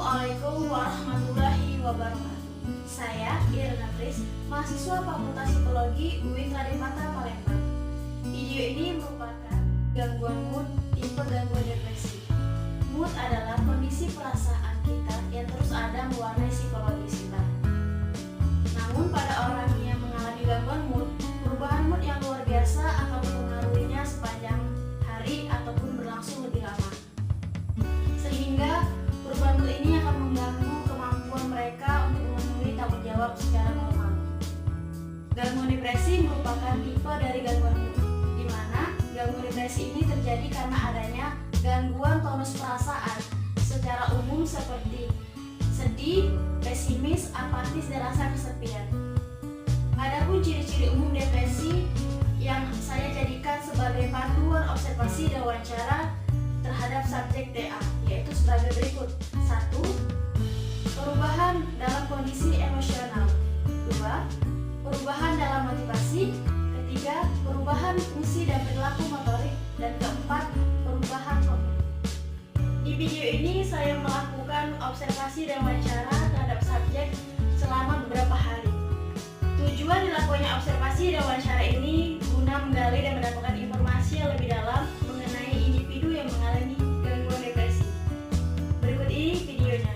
Assalamualaikum warahmatullahi wabarakatuh. Saya Irna Pris, mahasiswa Fakultas Psikologi UIN Radipata Palembang. Video ini merupakan gangguan mood tipe gangguan depresi. Mood adalah kondisi perasaan kita yang terus ada mewarnai psikologis kita. Namun pada orang yang mengalami gangguan mood, perubahan mood yang luar biasa akan mempengaruhinya sepanjang hari ataupun berlangsung lebih lama. Sehingga perubahan mood ini akan mengganggu kemampuan mereka untuk memenuhi tanggung jawab secara normal. Gangguan depresi merupakan tipe dari gangguan mood, di mana gangguan depresi ini terjadi karena adanya gangguan tonus perasaan secara umum seperti sedih, pesimis, apatis, dan rasa kesepian. Adapun ciri-ciri umum depresi yang saya jadikan sebagai panduan observasi dan wawancara terhadap subjek TA, yaitu sebagai berikut. 1. Perubahan dalam kondisi emosional. 2. Perubahan dalam motivasi. 3. Perubahan fungsi dan perilaku motorik. Dan 4. Perubahan kognitif. Di video ini saya melakukan observasi dan wawancara terhadap subjek selama beberapa hari. Tujuan dilakukannya observasi dan wawancara ini guna menggali dan mendapatkan informasi yang lebih dalam mengenai individu yang mengalami gangguan depresi. Berikut ini videonya.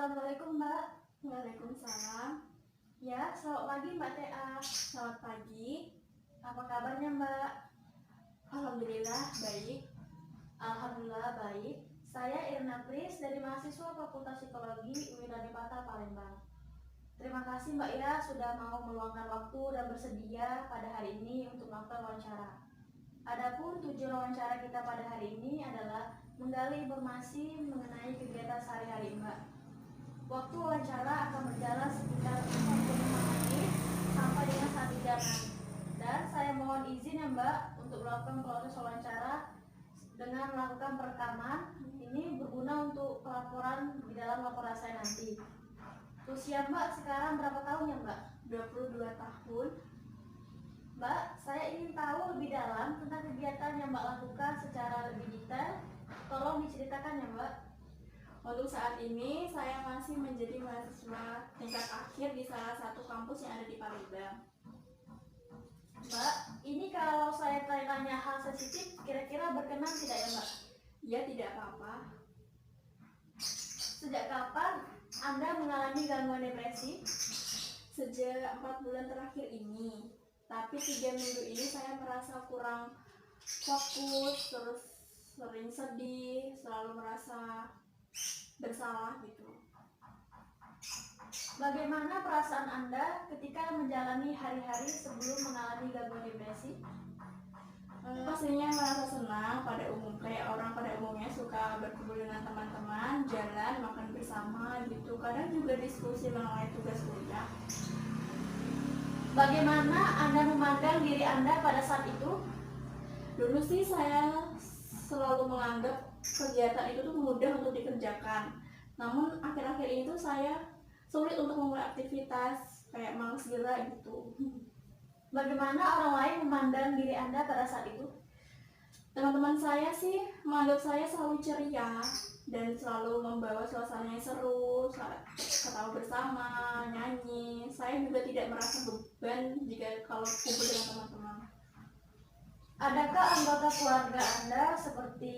Assalamualaikum Mbak. Waalaikumsalam. Ya, selamat pagi Mbak TA. Selamat pagi. Apa kabarnya Mbak? Alhamdulillah baik. Alhamdulillah baik. Saya Irna Pris dari mahasiswa Fakultas Psikologi UIN Radipata Palembang. Terima kasih Mbak ya sudah mau meluangkan waktu dan bersedia pada hari ini untuk melakukan wawancara. Adapun tujuan wawancara kita pada hari ini adalah menggali informasi mengenai kegiatan sehari-hari Mbak. Waktu wawancara akan berjalan sekitar 45 menit sampai dengan 1 jam. Dan saya mohon izin ya Mbak untuk melakukan proses wawancara dengan melakukan perekaman. Ini berguna untuk pelaporan di dalam laporan saya nanti. Usia Mbak sekarang berapa tahun ya Mbak? 22 tahun. Mbak, saya ingin tahu lebih dalam tentang kegiatan yang Mbak lakukan secara lebih detail. Tolong diceritakan ya Mbak. Untuk saat ini saya masih menjadi mahasiswa tingkat akhir di salah satu kampus yang ada di Palembang. Mbak, ini kalau saya tanya hal sensitif, kira-kira berkenan tidak ya Mbak? Ya, tidak apa-apa. Sejak kapan Anda mengalami gangguan depresi? Sejak 4 bulan terakhir ini. Tapi 3 minggu ini saya merasa kurang fokus, terus sering sedih, selalu merasa bersalah gitu. Bagaimana perasaan Anda ketika menjalani hari-hari sebelum mengalami gangguan depresi? Pastinya merasa senang kayak orang pada umumnya suka berkumpul dengan teman-teman, jalan, makan bersama gitu. Kadang juga diskusi mengenai tugas kuliah. Bagaimana Anda memandang diri Anda pada saat itu? Dulu sih saya selalu menganggap kegiatan itu tuh mudah untuk dikerjakan. Namun akhir-akhir ini tuh saya sulit untuk memulai aktivitas, kayak malas gerak gitu. Bagaimana orang lain memandang diri Anda pada saat itu? Teman-teman saya sih menganggap saya selalu ceria dan selalu membawa suasana yang seru, ketawa bersama, nyanyi. Saya juga tidak merasa beban jika kalau kumpul dengan teman-teman. Adakah anggota keluarga Anda seperti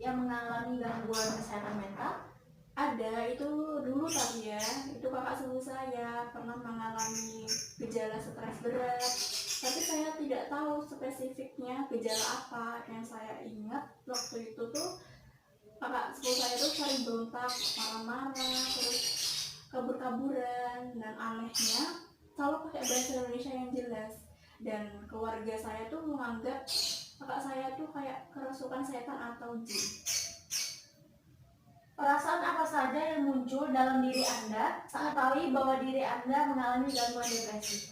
yang mengalami gangguan kesehatan mental? Ada, itu dulu tapi ya, itu kakak sepupu saya pernah mengalami gejala stres berat, tapi saya tidak tahu spesifiknya gejala apa. Yang saya ingat waktu itu tuh kakak sepupu saya tuh sering berontak, marah-marah, terus kabur-kaburan, dan anehnya selalu pakai bahasa Indonesia yang jelas. Dan keluarga saya tuh menganggap kakak saya tuh kayak kerasukan setan atau jin. Perasaan apa saja yang muncul dalam diri Anda saat tahu bahwa diri Anda mengalami gangguan depresi?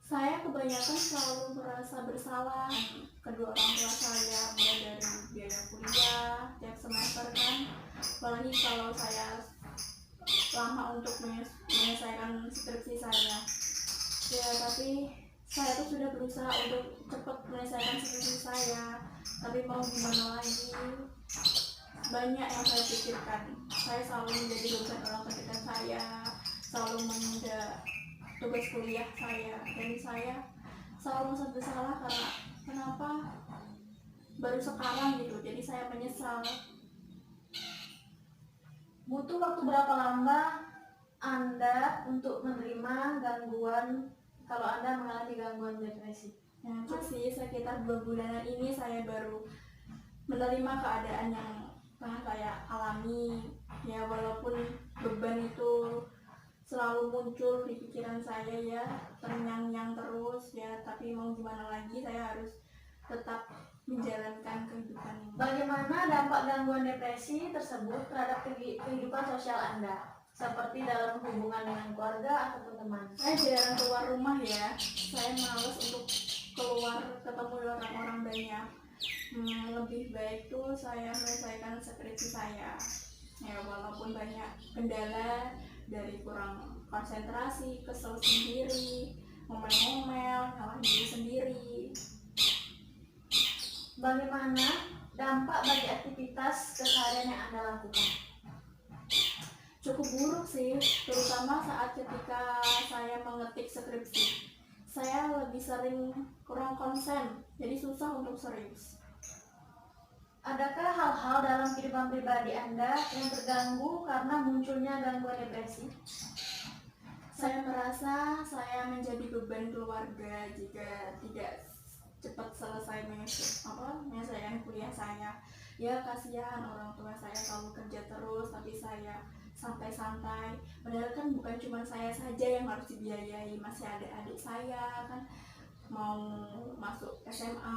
Saya kebanyakan selalu merasa bersalah kedua orang tua saya, mulai dari biaya kuliah tiap semester kan, apalagi kalau saya lama untuk menyelesaikan skripsi saya. Ya, tapi saya tuh sudah berusaha untuk cepat menyelesaikan skripsi saya, tapi mau gimana lagi, banyak yang saya pikirkan. Saya selalu menjadi beban orang terdekat saya, selalu menunda tugas kuliah saya, dan saya selalu merasa bersalah karena kenapa baru sekarang gitu. Jadi saya menyesal. Butuh waktu berapa lama Anda untuk menerima gangguan kalau Anda mengalami gangguan depresi? Masih sekitar 2 bulanan ini saya baru menerima keadaan yang pernah saya alami. Ya, walaupun beban itu selalu muncul di pikiran saya ya, terngiang-ngiang terus ya, tapi mau gimana lagi, saya harus tetap menjalankan kehidupan ini. Bagaimana dampak gangguan depresi tersebut terhadap kehidupan sosial Anda? Seperti dalam hubungan dengan keluarga ataupun teman? Saya jarang keluar rumah ya, saya malas untuk keluar ketemu orang-orang banyak. Lebih baik tuh saya menyelesaikan skripsi saya. Ya, walaupun banyak kendala, dari kurang konsentrasi, kesel sendiri, ngomel-ngomel, nyalahin diri sendiri. Bagaimana dampak bagi aktivitas keseharian yang Anda lakukan? Cukup buruk sih, terutama saat ketika saya mengetik skripsi. Saya lebih sering kurang konsen, jadi susah untuk serius. Adakah hal-hal dalam kehidupan pribadi Anda yang terganggu karena munculnya gangguan depresi? Saya merasa saya menjadi beban keluarga jika tidak cepat selesai menyelesaikan kuliah saya. Ya, kasihan orang tua saya kalau kerja terus tapi saya santai-santai. Padahal kan bukan cuma saya saja yang harus dibiayai, masih ada adik saya kan mau masuk SMA.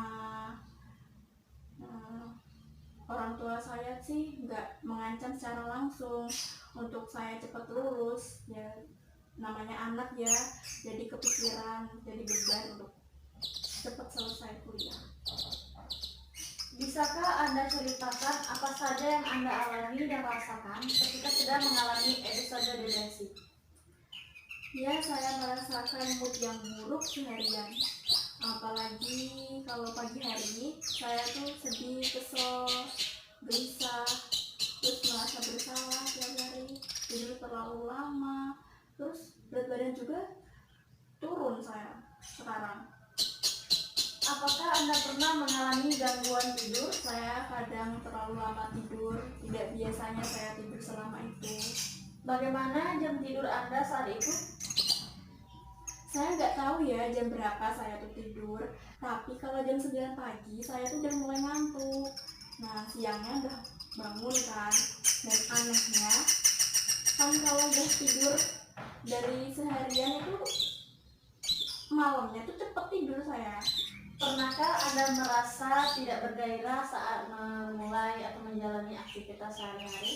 Orang tua saya sih nggak mengancam secara langsung untuk saya cepat lulus, ya namanya anak ya, jadi kepikiran, jadi beban untuk cepat selesai kuliah. Bisakah Anda ceritakan apa saja yang Anda alami dan rasakan ketika sedang mengalami episode depresi? Ya, saya merasakan mood yang buruk seharian. Apalagi kalau pagi hari, saya tuh sedih, kesel, gelisah, terus merasa bersalah tiap hari, tidur terlalu lama, terus berat badan juga turun saya sekarang. Apakah Anda pernah mengalami gangguan tidur? Saya kadang terlalu lama tidur, tidak biasanya saya tidur selama itu. Bagaimana jam tidur Anda saat itu? Saya nggak tahu ya jam berapa saya tuh tidur, tapi kalau jam 9 pagi saya tuh udah mulai ngantuk. Nah, siangnya udah bangun kan, dan anehnya kan kalau udah tidur dari seharian itu malamnya tuh cepet tidur saya. Pernahkah Anda merasa tidak bergairah saat memulai atau menjalani aktivitas sehari-hari?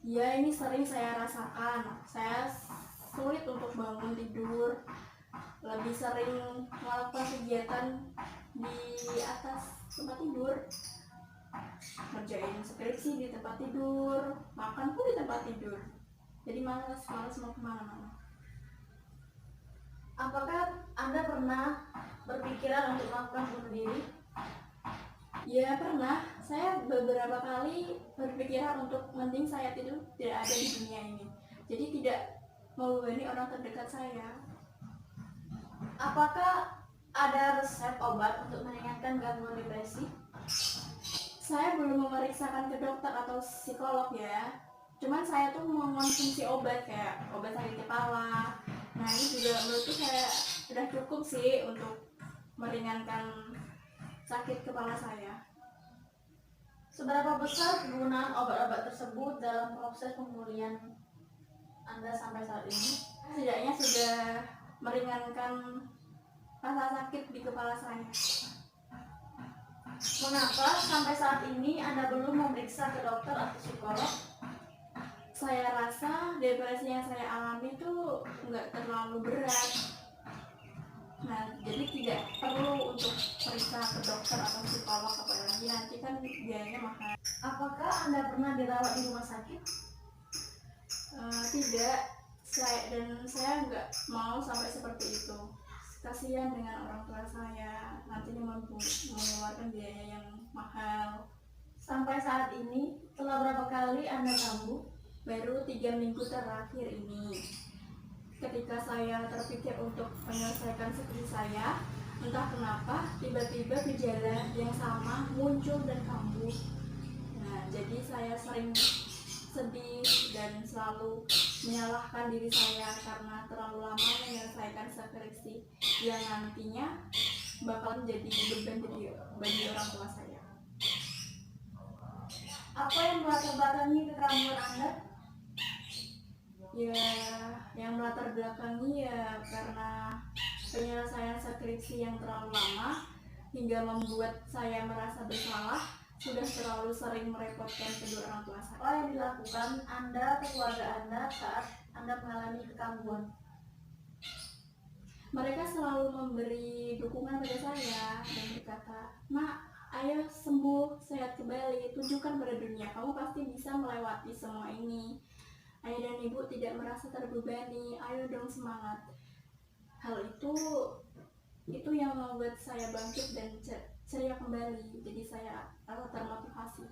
Ya, ini sering saya rasakan. Saya sulit untuk bangun tidur, lebih sering melakukan kegiatan di atas tempat tidur, ngerjain skripsi di tempat tidur, makan pun di tempat tidur. Jadi malas mau kemana-mana. Apakah Anda pernah berpikiran untuk melakukan bunuh diri? Ya, pernah. Saya beberapa kali berpikiran untuk mending saya tidak ada di dunia ini, jadi tidak membebani orang terdekat saya. Apakah ada resep obat untuk meringankan gangguan depresi? Saya belum memeriksakan ke dokter atau psikolog ya. Cuman saya tuh mengonsumsi obat kayak obat sakit kepala. Nah, ini juga menurutku saya sudah cukup sih untuk meringankan sakit kepala saya. Seberapa besar penggunaan obat-obat tersebut dalam proses pemulihan Anda sampai saat ini? Setidaknya sudah meringankan rasa sakit di kepala saya. Mengapa sampai saat ini Anda belum memeriksa ke dokter atau psikolog? Saya rasa depresi yang saya alami itu nggak terlalu berat. Nah, jadi tidak perlu untuk periksa ke dokter atau psikolog, apalagi nanti kan biayanya mahal. Apakah Anda pernah dirawat di rumah sakit? Tidak, saya nggak mau sampai seperti itu. Kasihan dengan orang tua saya, nantinya mengeluarkan biaya yang mahal. Sampai saat ini, telah berapa kali Anda kambuh? Baru 3 minggu terakhir ini, ketika saya terpikir untuk menyelesaikan skripsi saya, entah kenapa tiba-tiba gejala yang sama muncul dan kambuh. Nah, jadi saya sering sedih dan selalu menyalahkan diri saya karena terlalu lama menyelesaikan skripsi yang nantinya bakal menjadi beban bagi orang tua saya. Apa yang melatar belakangi kekambuhan Anda? Ya, yang melatar belakangi ya karena penyelesaian skripsi yang terlalu lama hingga membuat saya merasa bersalah, sudah terlalu sering merepotkan kedua orang tua saya. Apa yang dilakukan Anda atau keluarga Anda saat Anda mengalami kekambuhan? Mereka selalu memberi dukungan pada saya dan berkata, "Nak, ayo sembuh, sehat kembali, tunjukkan pada dunia kamu pasti bisa melewati semua ini. Ayah dan ibu tidak merasa terbebani, ayo dong semangat." Hal itu yang membuat saya bangkit dan ceria kembali, jadi saya termotivasi.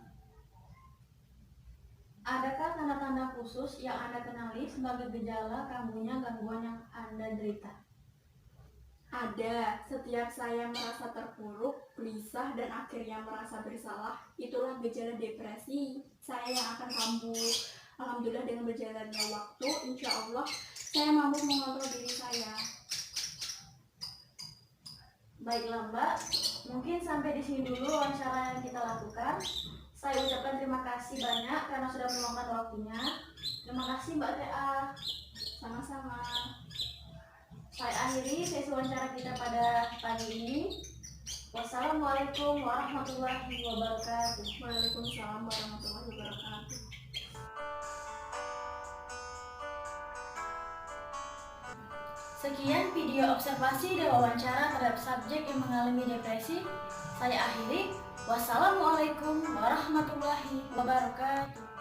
Adakah tanda-tanda khusus yang Anda kenali sebagai gejala kambuhnya gangguan yang Anda derita? Ada, setiap saya merasa terpuruk, gelisah, dan akhirnya merasa bersalah, itulah gejala depresi. Saya yang akan kambuh. Alhamdulillah dengan berjalannya waktu, insya Allah saya mampu mengontrol diri saya. Baiklah Mbak, mungkin sampai di sini dulu wawancara yang kita lakukan. Saya ucapkan terima kasih banyak karena sudah meluangkan waktunya. Terima kasih Mbak Tea. Sama-sama. Saya akhiri sesi wawancara kita pada pagi ini. Wassalamualaikum warahmatullahi wabarakatuh. Waalaikumsalam warahmatullahi wabarakatuh. Sekian video observasi dan wawancara terhadap subjek yang mengalami depresi. Saya akhiri. Wassalamualaikum warahmatullahi wabarakatuh.